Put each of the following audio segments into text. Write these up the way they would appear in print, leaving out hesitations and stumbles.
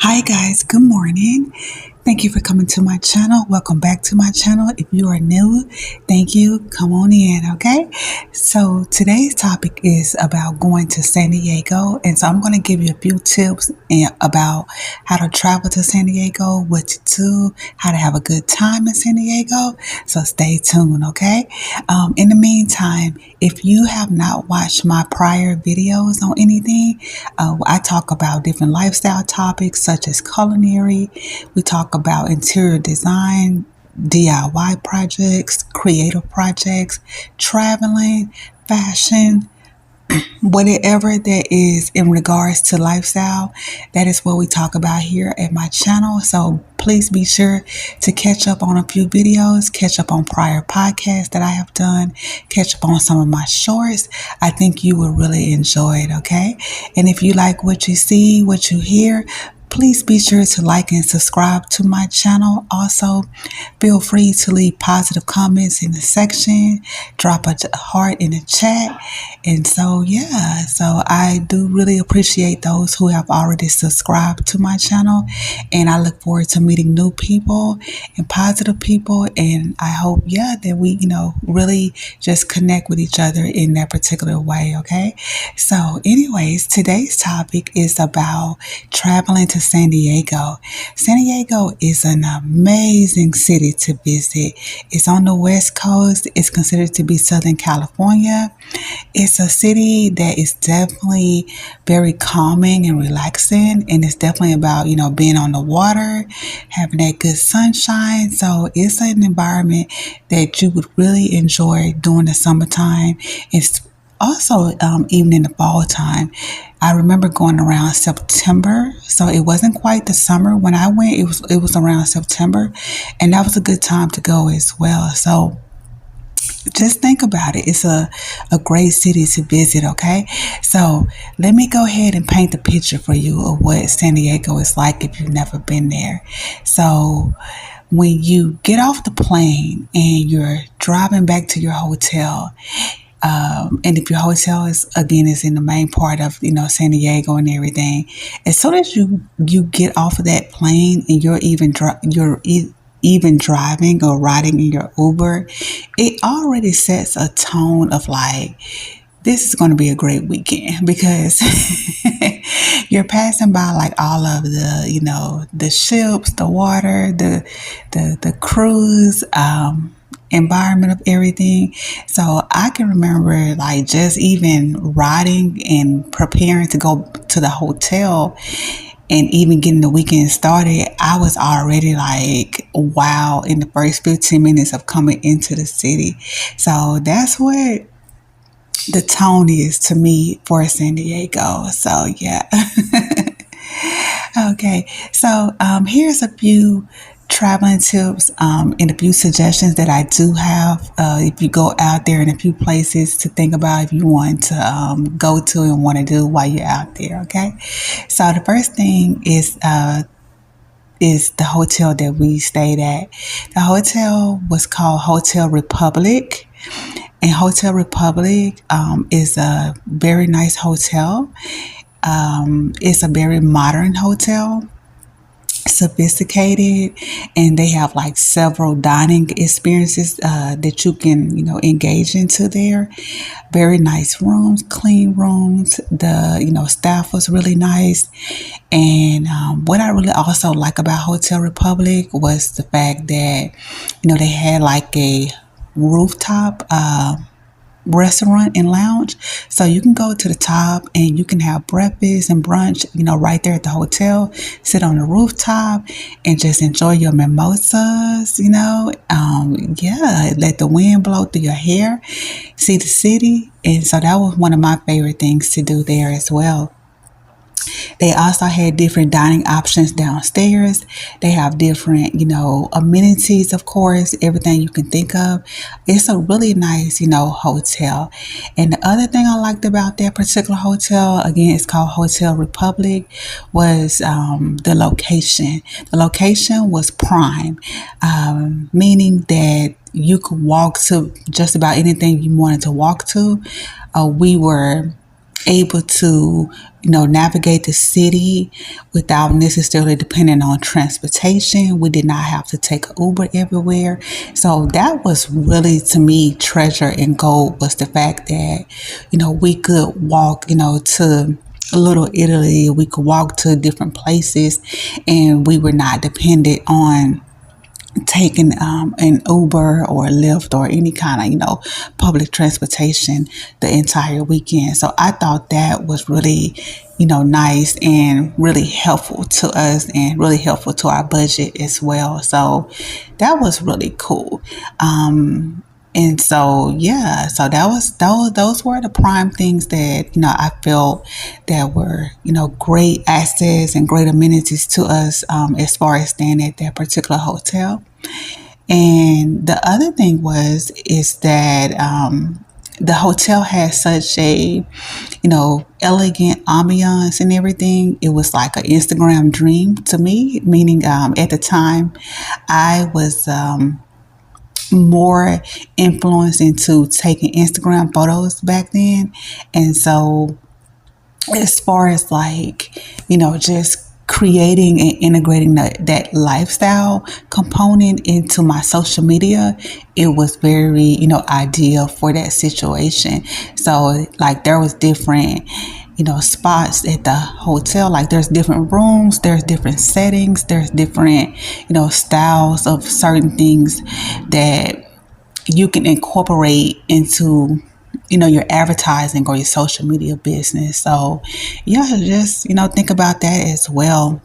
Hi guys, good morning. Thank you for coming to my channel. Welcome back to my channel. If you are new, thank you. Come on in, okay? So today's topic is about going to San Diego. And so I'm going to give you a few tips about how to travel to San Diego, what to do, how to have a good time in San Diego. So stay tuned, okay? In the meantime, if you have not watched my prior videos on anything, I talk about different lifestyle topics such as culinary. We talk about interior design, DIY projects, creative projects, traveling, fashion, whatever that is in regards to lifestyle. That is what we talk about here at my channel. So please be sure to catch up on a few videos, catch up on prior podcasts that I have done, catch up on some of my shorts. I think you will really enjoy it, okay? And if you like what you see, what you hear, please be sure to like and subscribe to my channel. Also, feel free to leave positive comments in the section, drop a heart in the chat. And so I do really appreciate those who have already subscribed to my channel. And I look forward to meeting new people and positive people. And I hope, that we, really just connect with each other in that particular way, okay? So anyways, today's topic is about traveling to San Diego. San Diego is an amazing city to visit. It's on the West Coast. It's considered to be Southern California. It's a city that is definitely very calming and relaxing, and it's definitely about, being on the water, having that good sunshine. So it's an environment that you would really enjoy during the summertime. It's also, even in the fall time. I remember going around September, so it wasn't quite the summer when I went. It was around September, and that was a good time to go as well. So just think about it. It's a great city to visit, okay? So let me go ahead and paint the picture for you of what San Diego is like if you've never been there. So when you get off the plane and you're driving back to your hotel, and if your hotel is in the main part of San Diego and everything, as soon as you get off of that plane and you're even driving or riding in your Uber, it already sets a tone of like, this is going to be a great weekend, because you're passing by like all of the ships, the water, the cruise, environment of everything. So I can remember like just even riding and preparing to go to the hotel and even getting the weekend started, I was already like, wow, in the first 15 minutes of coming into the city. So that's what the tone is to me for San Diego. So yeah. Okay, so here's a few traveling tips and a few suggestions that I do have if you go out there, and a few places to think about if you want to go to and want to do while you're out there, okay? So the first thing is the hotel that we stayed at. The hotel was called Hotel Republic. And Hotel Republic is a very nice hotel. It's a very modern hotel, sophisticated, and they have like several dining experiences that you can engage into there. Very nice rooms, clean rooms. The staff was really nice. And what I really also like about Hotel Republic was the fact that they had like a rooftop restaurant and lounge, so you can go to the top and you can have breakfast and brunch right there at the hotel, sit on the rooftop and just enjoy your mimosas, let the wind blow through your hair, see the city. And so that was one of my favorite things to do there as well. They also had different dining options downstairs. They have different, amenities, of course, everything you can think of. It's a really nice, hotel. And the other thing I liked about that particular hotel, again, it's called Hotel Republic, was the location. The location was prime, meaning that you could walk to just about anything you wanted to walk to. We were able to, navigate the city without necessarily depending on transportation. We did not have to take Uber everywhere. So that was really, to me, treasure and gold, was the fact that, we could walk, to Little Italy. We could walk to different places, and we were not dependent on taking an Uber or a Lyft or any kind of, public transportation the entire weekend. So I thought that was really, nice and really helpful to us and really helpful to our budget as well. So that was really cool. And so, yeah, so those were the prime things that, I felt that were, great assets and great amenities to us, as far as staying at that particular hotel. And the other thing is that, the hotel had such a, elegant ambiance and everything. It was like an Instagram dream to me, meaning, at the time I was, more influenced into taking Instagram photos back then. And so, as far as like, just creating and integrating that lifestyle component into my social media, it was very, ideal for that situation. So like there was different, spots at the hotel. Like there's different rooms, there's different settings, there's different, styles of certain things that you can incorporate into, your advertising or your social media business. So yeah, just, think about that as well.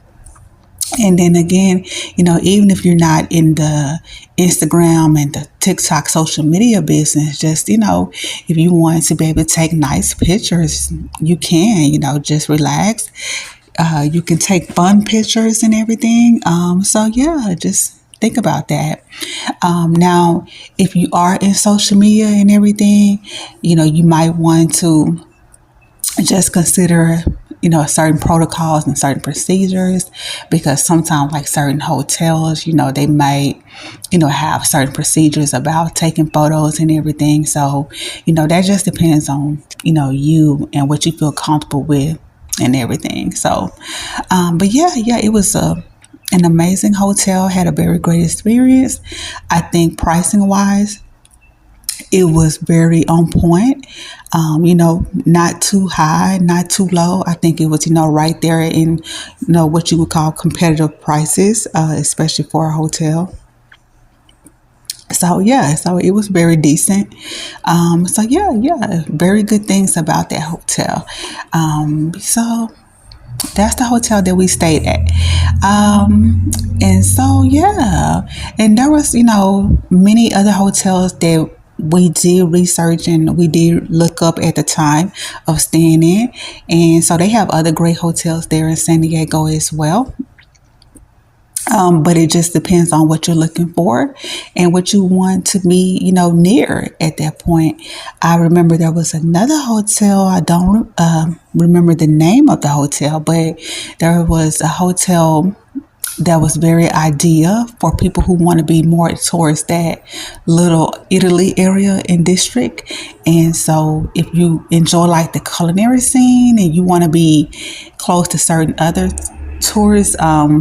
And then again, even if you're not in the Instagram and the TikTok social media business, just, if you want to be able to take nice pictures, you can, just relax. You can take fun pictures and everything. So yeah, just think about that. Now, if you are in social media and everything, you might want to just consider, certain protocols and certain procedures, because sometimes like certain hotels, they might, have certain procedures about taking photos and everything. So, that just depends on, you and what you feel comfortable with and everything. So, but yeah, it was an amazing hotel, had a very great experience. I think pricing wise, it was very on point. Not too high, not too low. I think it was, right there in, what you would call competitive prices, especially for a hotel. So yeah, so it was very decent. So yeah, very good things about that hotel. So that's the hotel that we stayed at. And so, yeah, and there was, many other hotels that we did research and we did look up at the time of staying in. And so they have other great hotels there in San Diego as well. But it just depends on what you're looking for and what you want to be, near at that point. I remember there was another hotel. I don't remember the name of the hotel, but there was a hotel that was very ideal for people who want to be more towards that Little Italy area and district. And so if you enjoy like the culinary scene and you want to be close to certain other tourist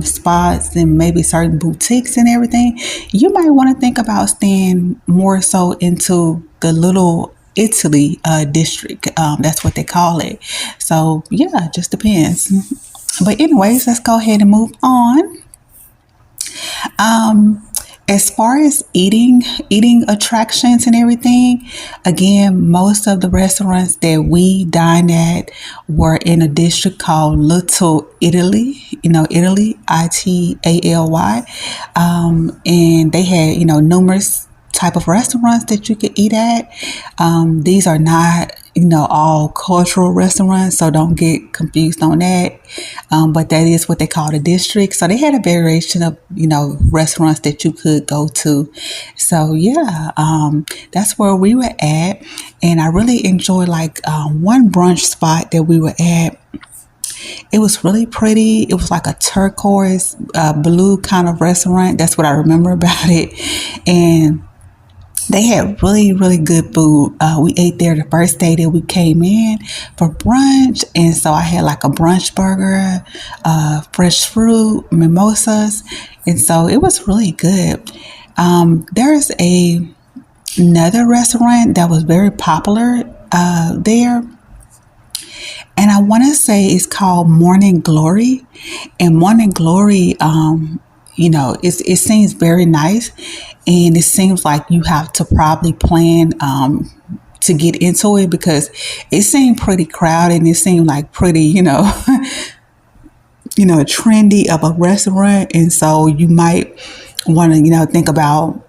spots and maybe certain boutiques and everything, you might want to think about staying more so into the Little Italy district. That's what they call it. So yeah, it just depends. But anyways, let's go ahead and move on. As far as eating attractions and everything, again, most of the restaurants that we dined at were in a district called Little Italy, Italy, Italy. And they had, numerous type of restaurants that you could eat at. These are not, all cultural restaurants, so don't get confused on that. But that is what they call the district. So they had a variation of, restaurants that you could go to. So yeah, that's where we were at. And I really enjoyed like one brunch spot that we were at. It was really pretty. It was like a turquoise blue kind of restaurant. That's what I remember about it. And They had really, really good food. We ate there the first day that we came in for brunch. And so I had like a brunch burger, fresh fruit, mimosas. And so it was really good. There's another restaurant that was very popular there. And I want to say it's called Morning Glory. And Morning Glory, it seems very nice. And it seems like you have to probably plan to get into it because it seemed pretty crowded and it seemed like pretty, trendy of a restaurant. And so you might want to, think about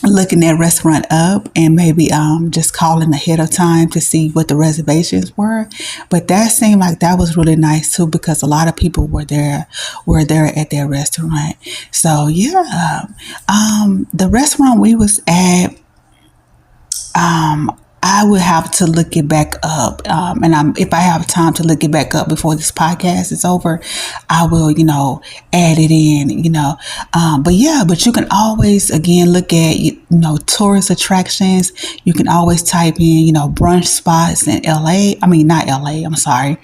looking that restaurant up and maybe just calling ahead of time to see what the reservations were. But that seemed like that was really nice too because a lot of people were there at that restaurant. So yeah, the restaurant we was at, I would have to look it back up. If I have time to look it back up before this podcast is over, I will, add it in, but you can always, again, look at, tourist attractions. You can always type in, brunch spots in LA. I mean, not LA. I'm sorry.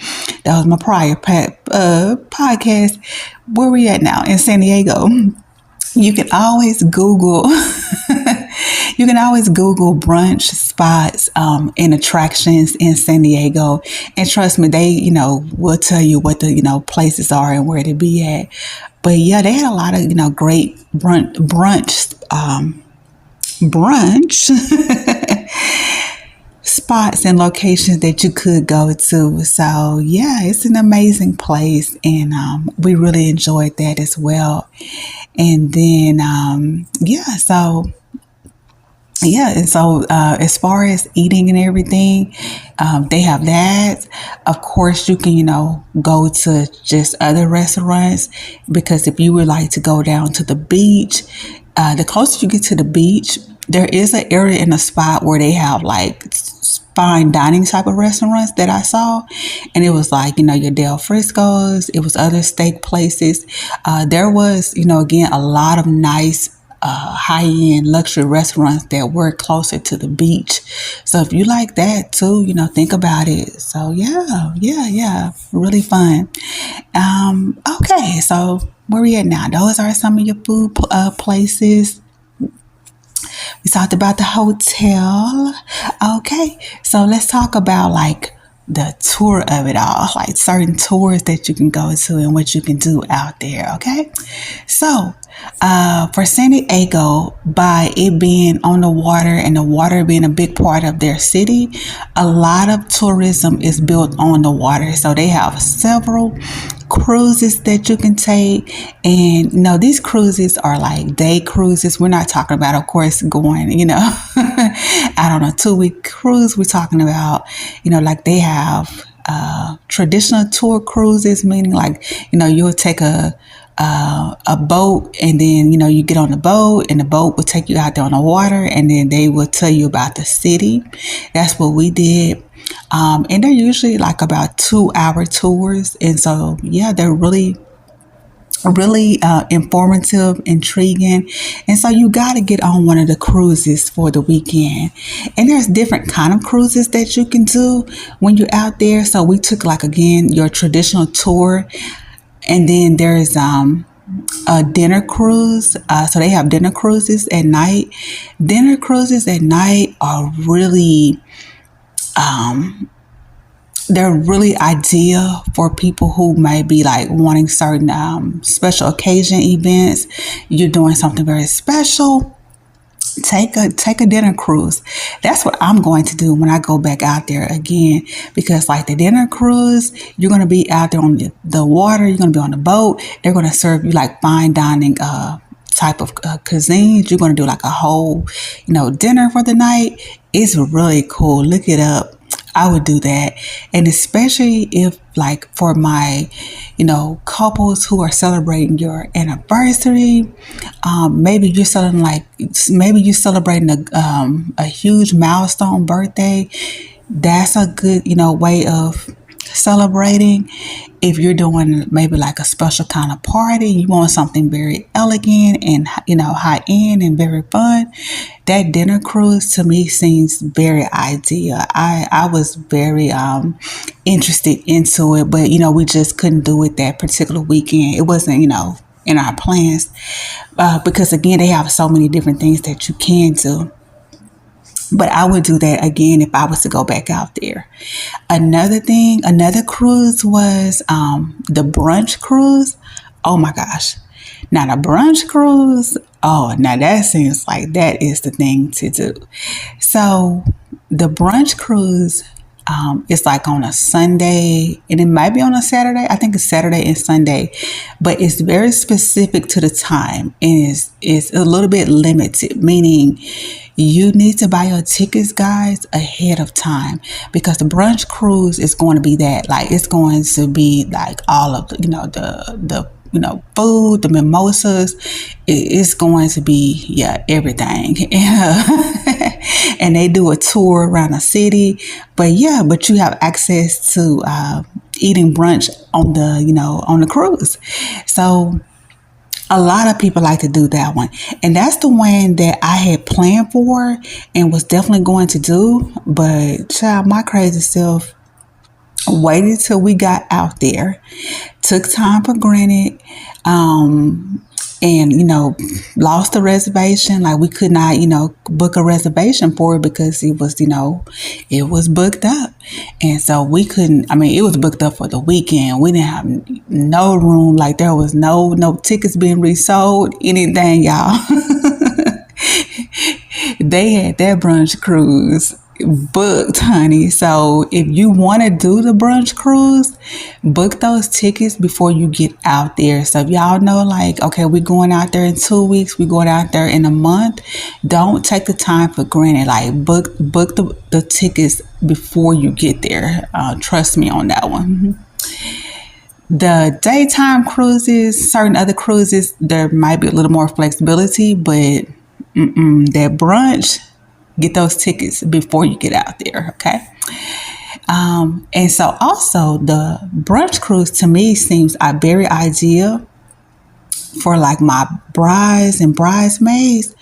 That was my prior podcast. Where we at now? In San Diego. You can always Google brunch spots and attractions in San Diego. And trust me, they, will tell you what the, places are and where to be at. But yeah, they had a lot of, great brunch spots and locations that you could go to. So yeah, it's an amazing place. And we really enjoyed that as well. And then, as far as eating and everything, they have that. Of course, you can, go to just other restaurants because if you would like to go down to the beach, the closer you get to the beach, there is an area in a spot where they have like fine dining type of restaurants that I saw. And it was like, your Del Frisco's, it was other steak places. There was, again, a lot of nice high-end luxury restaurants that were closer to the beach. So if you like that too, think about it. So yeah, really fun. Okay, so where we at now? Those are some of your food places. We talked about the hotel. Okay, so let's talk about like the tour of it all, like certain tours that you can go to and what you can do out there. Okay, so for San Diego, by it being on the water and the water being a big part of their city, a lot of tourism is built on the water. So they have several cruises that you can take, and these cruises are like day cruises. We're not talking about, of course, going out on a 2-week cruise. We're talking about like they have traditional tour cruises, meaning like you'll take a boat and then you get on the boat and the boat will take you out there on the water and then they will tell you about the city. That's what we did. And they're usually like about 2-hour tours. And so, yeah, they're really informative, intriguing. And so you got to get on one of the cruises for the weekend. And there's different kind of cruises that you can do when you're out there. So we took like, again, your traditional tour. And then there's a dinner cruise. So they have dinner cruises at night. Dinner cruises at night are really they're really ideal for people who may be like wanting certain special occasion events. You're doing something very special. Take a dinner cruise. That's what I'm going to do when I go back out there again, because like the dinner cruise, you're going to be out there on the water. You're going to be on the boat. They're going to serve you like fine dining type of cuisines. You're going to do like a whole, dinner for the night. It's really cool. Look it up. I would do that. And especially if like for my, couples who are celebrating your anniversary, maybe you're celebrating a huge milestone birthday. That's a good, way of celebrating. If you're doing maybe like a special kind of party, you want something very elegant and high end and very fun, that dinner cruise to me seems very ideal. I was very interested into it, but we just couldn't do it that particular weekend. It wasn't in our plans, because again they have so many different things that you can do. But I would do that again if I was to go back out there. Another cruise was the brunch cruise. Oh my gosh. Now the brunch cruise, oh, now that seems like that is the thing to do. So the brunch cruise, it's like on a Sunday and it might be on a Saturday. I think it's Saturday and Sunday, but it's very specific to the time and is a little bit limited, meaning you need to buy your tickets, guys, ahead of time, because the brunch cruise is going to be that, like, it's going to be like all of the food, the mimosas. It's going to be, everything. And they do a tour around the city. But you have access to eating brunch on the cruise. So a lot of people like to do that one. And that's the one that I had planned for and was definitely going to do. But child, my crazy self waited till we got out there, took time for granted, and lost the reservation. Like, we could not book a reservation for it because it was booked up. And so we couldn't, it was booked up for the weekend. We didn't have no room. Like, there was no tickets being resold, anything, y'all. They had that brunch cruise booked, honey. So if you want to do the brunch cruise, book those tickets before you get out there. So if y'all know, like, okay, we're going out there in 2 weeks, we're going out there in a month, don't take the time for granted. Like, book the tickets before you get there. Trust me on that one. The daytime cruises, certain other cruises, there might be a little more flexibility, but that brunch, get those tickets before you get out there, okay? And so also the brunch cruise to me seems very ideal for like my brides and bridesmaids.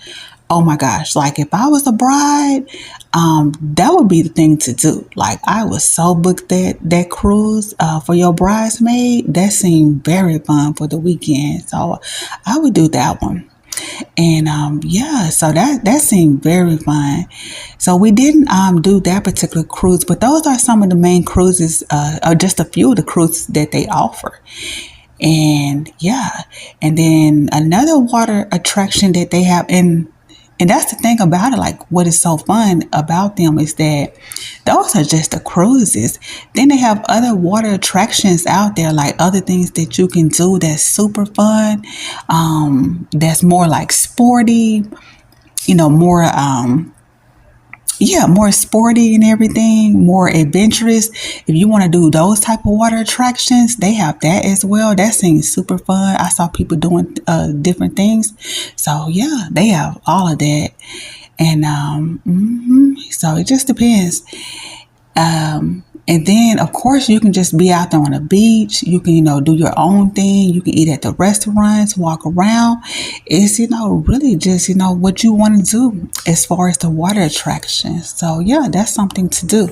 Oh my gosh, like if I was a bride, that would be the thing to do. Like, I was so booked that cruise for your bridesmaid. That seemed very fun for the weekend. So I would do that one. And so that seemed very fun. So we didn't do that particular cruise, but those are some of the main cruises, or just a few of the cruises that they offer. And and then another water attraction that they have, and that's the thing about it, like what is so fun about them is that those are just the cruises. Then they have other water attractions out there, like other things that you can do that's super fun, that's more like sporty, more more sporty and everything, more adventurous. If you want to do those type of water attractions, they have that as well. That seems super fun. I saw people doing different things. So they have all of that. And so it just depends. And then, of course, you can just be out there on the beach. You can, do your own thing. You can eat at the restaurants, walk around. It's, really just, what you want to do as far as the water attractions. So, that's something to do.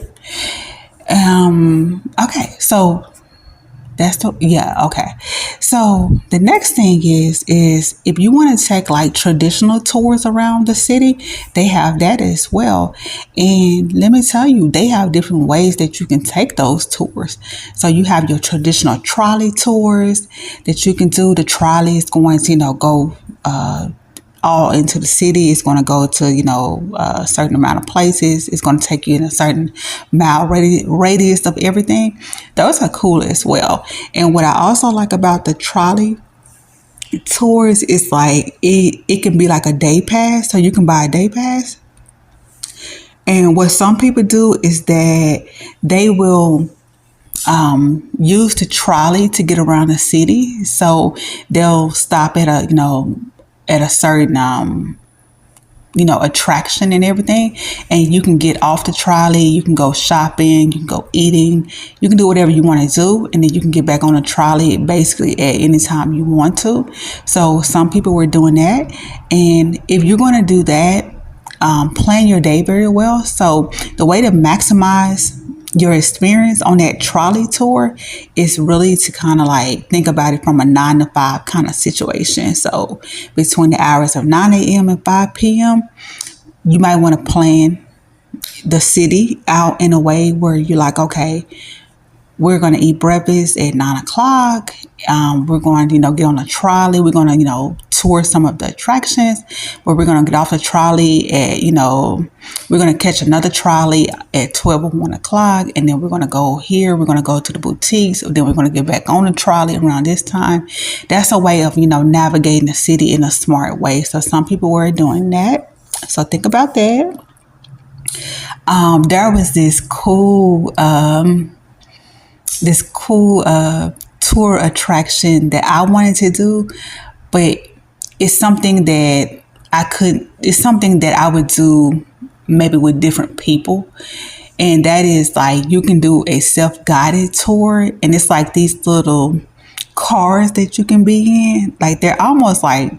Okay, so okay. So the next thing is if you want to take like traditional tours around the city, they have that as well. And let me tell you, they have different ways that you can take those tours. So you have your traditional trolley tours that you can do. The trolley is going to, go all into the city. It's going to go to, a certain amount of places. It's going to take you in a certain mile radius of everything. Those are cool as well. And what I also like about the trolley tours is like it can be like a day pass. So you can buy a day pass. And what some people do is that they will use the trolley to get around the city. So they'll stop at a certain attraction and everything. And you can get off the trolley, you can go shopping, you can go eating, you can do whatever you want to do, and then you can get back on the trolley basically at any time you want to. So some people were doing that. And if you're going to do that, plan your day very well. So the way to maximize your experience on that trolley tour is really to kind of like think about it from a 9 to 5 kind of situation. So between the hours of 9 a.m. and 5 p.m., you might want to plan the city out in a way where you're like, okay, we're going to eat breakfast at 9 o'clock. We're going to, get on a trolley. We're going to, tour some of the attractions, but we're going to get off the trolley at, we're going to catch another trolley at 12 or 1 o'clock. And then we're going to go here. We're going to go to the boutiques. Then we're going to get back on the trolley around this time. That's a way of, navigating the city in a smart way. So some people were doing that. So think about that. There was this cool tour attraction that I wanted to do, but it's something that I would do maybe with different people. And that is like, you can do a self-guided tour, and it's like these little cars that you can be in. Like they're almost like,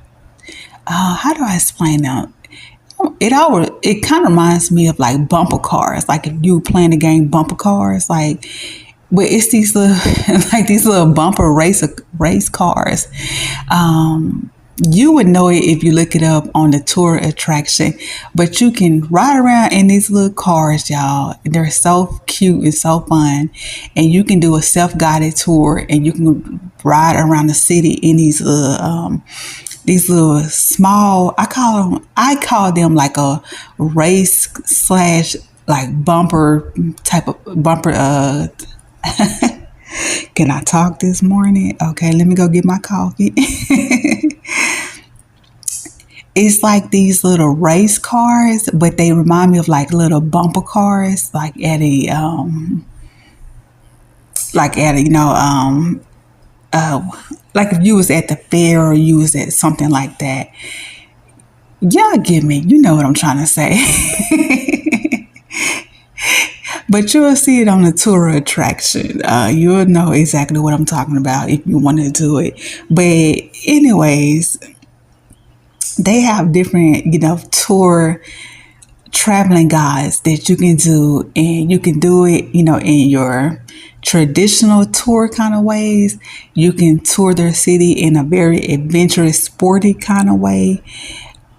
how do I explain them? It kind of reminds me of like bumper cars. Like if you playing the game bumper cars, like, but it's these little like these little bumper race cars. You would know it if you look it up on the tour attraction, but you can ride around in these little cars, y'all. They're so cute and so fun. And you can do a self-guided tour, and you can ride around the city in these little small, I call them like a race slash like bumper type of bumper. Can I talk this morning? Okay, let me go get my coffee. It's like these little race cars, but they remind me of like little bumper cars, like at a like if you was at the fair or you was at something like that. Y'all get me. You know what I'm trying to say. But you'll see it on the tour attraction. You'll know exactly what I'm talking about if you want to do it. But anyways, they have different, tour traveling guides that you can do, and you can do it, in your traditional tour kind of ways. You can tour their city in a very adventurous, sporty kind of way.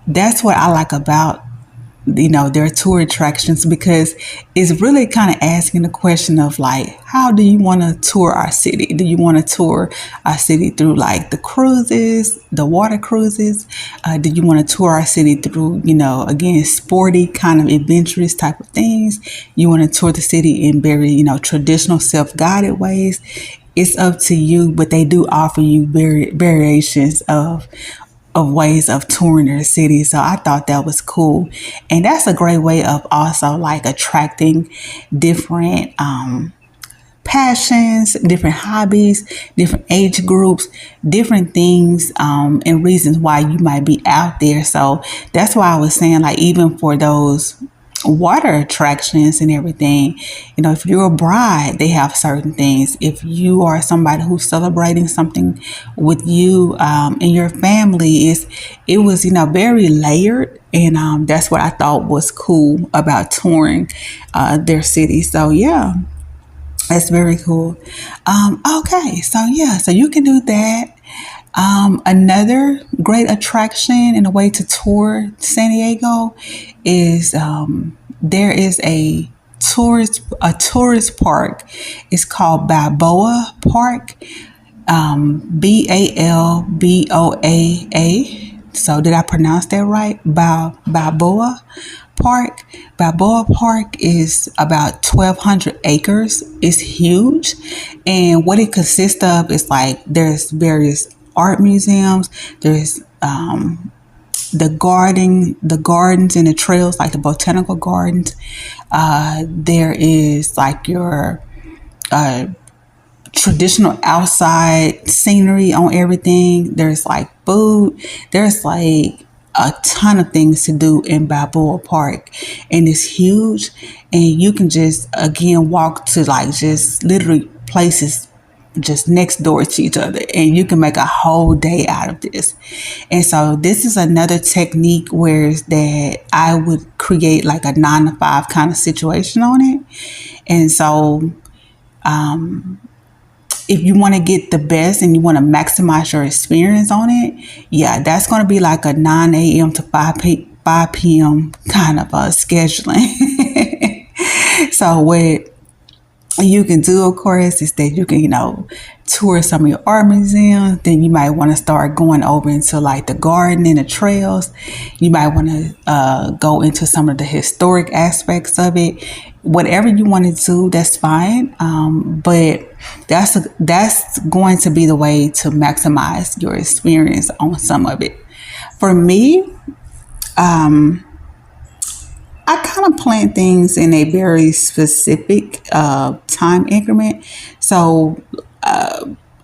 That's what I like about their tour attractions, because it's really kind of asking the question of like, how do you want to tour our city? Do you want to tour our city through like the cruises, the water cruises? Do you want to tour our city through, again, sporty kind of adventurous type of things? You want to tour the city in very, traditional self-guided ways? It's up to you, but they do offer you variations of ways of touring their city. So I thought that was cool. And that's a great way of also like attracting different passions, different hobbies, different age groups, different things, and reasons why you might be out there. So that's why I was saying, like, even for those water attractions and everything, if you're a bride, they have certain things. If you are somebody who's celebrating something with you and your family, it was very layered. And that's what I thought was cool about touring their city. So yeah, that's very cool. Okay, so you can do that. Another great attraction and a way to tour San Diego is there is a tourist park. It's called Balboa Park, Balboaa. So did I pronounce that right? Balboa Park. Balboa Park is about 1,200 acres. It's huge, and what it consists of is like there's various art museums. There's the gardens and the trails, like the botanical gardens. There is like your traditional outside scenery on everything. There's like food. There's like a ton of things to do in Balboa Park, and it's huge, and you can just again walk to like just literally places just next door to each other, and you can make a whole day out of this. And so this is another technique where is that I would create like a 9 to 5 kind of situation on it. And so if you want to get the best and you want to maximize your experience on it, yeah, that's going to be like a 9 a.m. to 5 p.m. kind of scheduling. So what you can do, of course, is that you can, tour some of your art museums. Then you might want to start going over into like the garden and the trails. You might want to go into some of the historic aspects of it. Whatever you want to do, that's fine. But that's going to be the way to maximize your experience on some of it. For me, I kind of plan things in a very specific time increment. So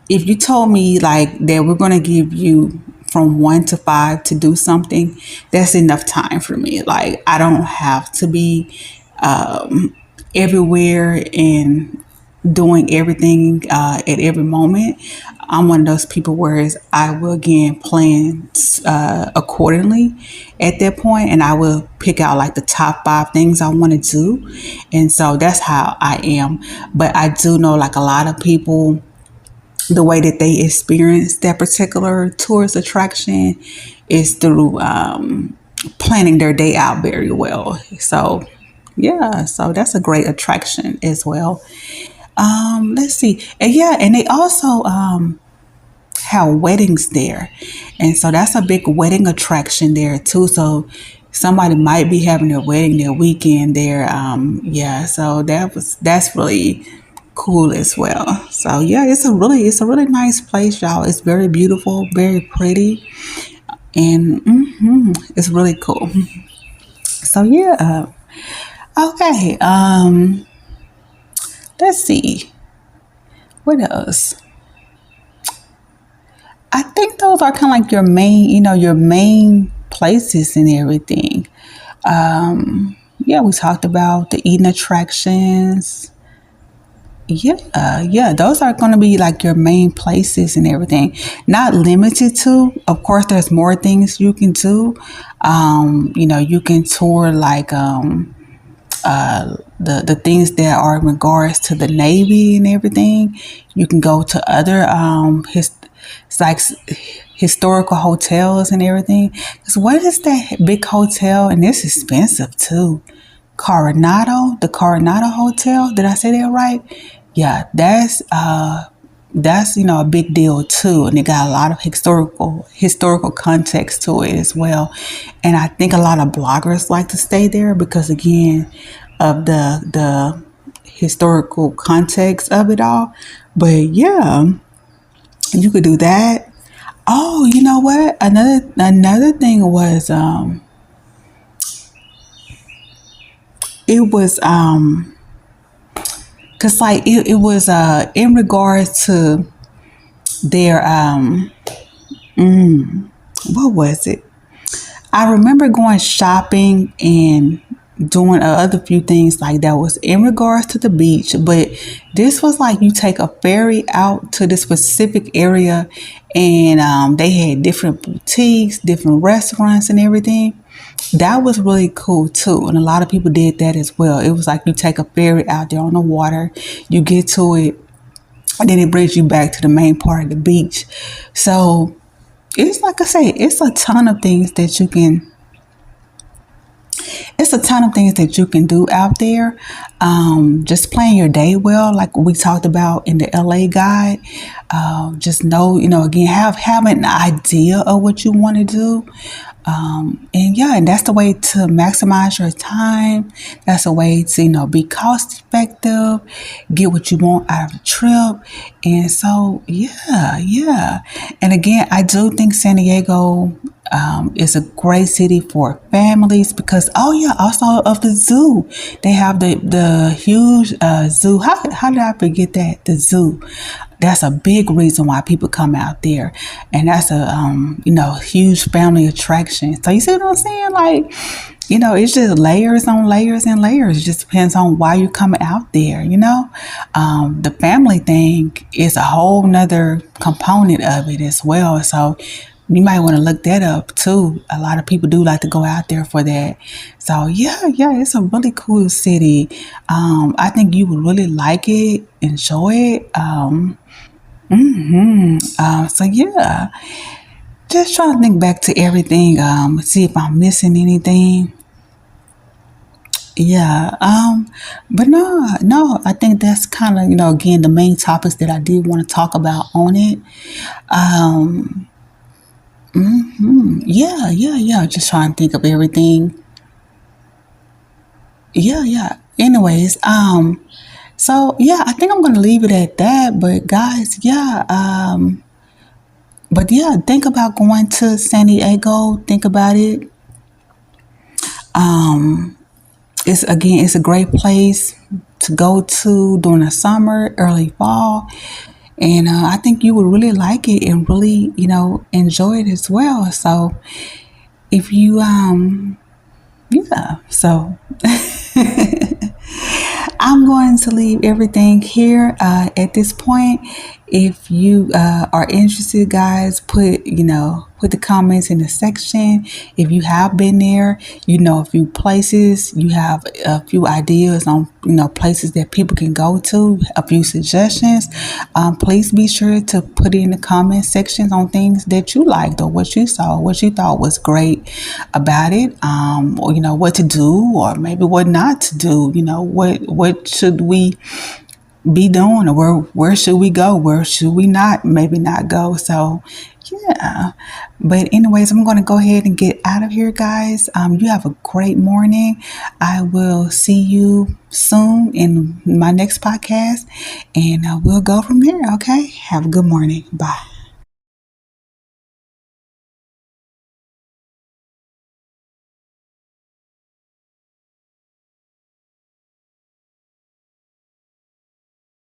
if you told me like that we're going to give you from 1 to 5 to do something, that's enough time for me. Like I don't have to be everywhere and doing everything at every moment. I'm one of those people where I will again plan accordingly at that point, and I will pick out like the top 5 things I want to do, and so that's how I am. But I do know like a lot of people, the way that they experience that particular tourist attraction is through planning their day out very well. So yeah, so that's a great attraction as well. Let's see. And yeah, and they also have weddings there. And so that's a big wedding attraction there too. So somebody might be having their wedding their weekend there. Yeah, so that's really cool as well. So yeah, it's a really nice place, y'all. It's very beautiful, very pretty, and it's really cool. So yeah. Okay. Let's see. What else? I think those are kind of like your main places and everything. Yeah, we talked about the eating attractions. Yeah, those are going to be like your main places and everything. Not limited to, of course, there's more things you can do. You can tour like the things that are in regards to the Navy and everything. You can go to other it's like historical hotels and everything. Because what is that big hotel? And it's expensive too. The Coronado Hotel. Did I say that right? Yeah, that's a big deal too, and it got a lot of historical context to it as well. And I think a lot of bloggers like to stay there because again of the historical context of it all. But yeah, you could do that. Oh, you know what? Another thing was it was because like it was in regards to their what was it? I remember going shopping and doing other few things like that was in regards to the beach, but this was like you take a ferry out to this specific area, and they had different boutiques, different restaurants and everything. That was really cool too, and a lot of people did that as well. It was like you take a ferry out there on the water, you get to it, and then it brings you back to the main part of the beach. So it's like I say, it's a ton of things that you can do out there. Just plan your day well, like we talked about in the LA guide. Just know, again, have an idea of what you want to do. And that's the way to maximize your time. That's a way to, be cost effective, get what you want out of the trip. And so, yeah. And again, I do think San Diego It's a great city for families because, oh yeah, also of the zoo. They have the huge zoo. How did I forget that? The zoo. That's a big reason why people come out there, and that's a huge family attraction. So you see what I'm saying? Like, it's just layers on layers and layers. It just depends on why you're coming out there. The family thing is a whole nother component of it as well. So you might want to look that up too. A lot of people do like to go out there for that. So yeah, it's a really cool city. I think you would really like it, enjoy it. So yeah, just trying to think back to everything. See if I'm missing anything. Yeah. But no, I think that's kind of, again, the main topics that I did want to talk about on it. Um, yeah. Just trying to think of everything. Yeah. Anyways, so yeah, I think I'm gonna leave it at that. But guys, yeah, but yeah, think about going to San Diego. Think about it. Um, it's a great place to go to during the summer, early fall, and I think you would really like it and really, enjoy it as well. So if you yeah, so I'm going to leave everything here at this point. If you are interested, guys, put the comments in the section. If you have been there, a few places, you have a few ideas on places that people can go to, a few suggestions. Please be sure to put it in the comment sections on things that you liked or what you saw, what you thought was great about it, or what to do or maybe what not to do. What should we be doing, or where should we go, where should we maybe not go. So yeah, but anyways, I'm going to go ahead and get out of here, guys. You have a great morning. I will see you soon in my next podcast, and we'll go from there. Okay, have a good morning. Bye.